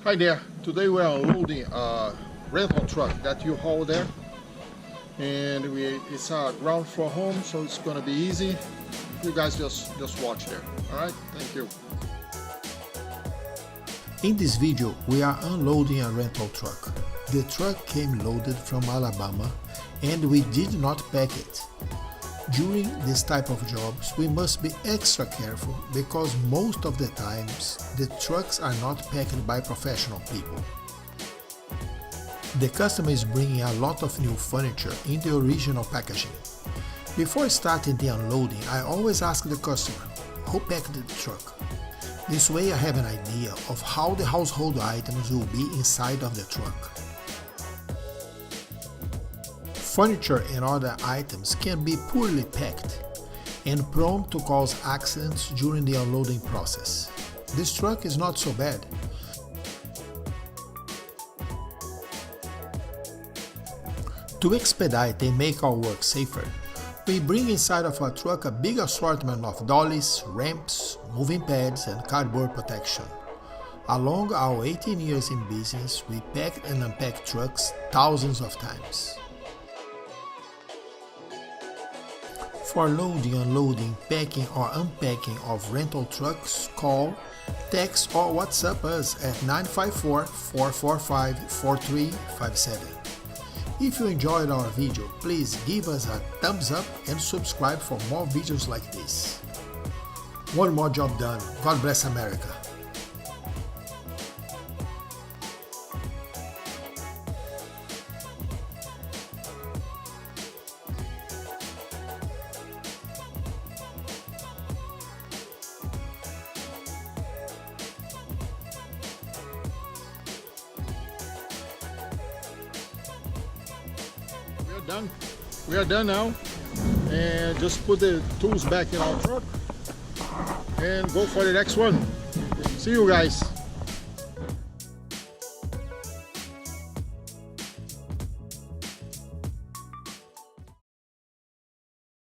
Hi there, today we are unloading a rental truck that you haul there, and it's a ground floor home, so it's gonna be easy. You guys just watch there. Alright, thank you. In this video we are unloading a rental truck. The truck came loaded from Alabama and we did not pack it. During this type of jobs we must be extra careful because most of the times the trucks are not packed by professional people. The customer is bringing a lot of new furniture in the original packaging. Before starting the unloading, I always ask the customer who packed the truck. This way I have an idea of how the household items will be inside of the truck. Furniture and other items can be poorly packed and prone to cause accidents during the unloading process. This truck is not so bad. To expedite and make our work safer, we bring inside of our truck a big assortment of dollies, ramps, moving pads and cardboard protection. Along our 18 years in business, we packed and unpacked trucks thousands of times. For loading, unloading, packing or unpacking of rental trucks, call, text or WhatsApp us at 954-445-4357. If you enjoyed our video, please give us a thumbs up and subscribe for more videos like this. One more job done. God bless America. We are done now, and just put the tools back in our truck and go for the next one. See you guys.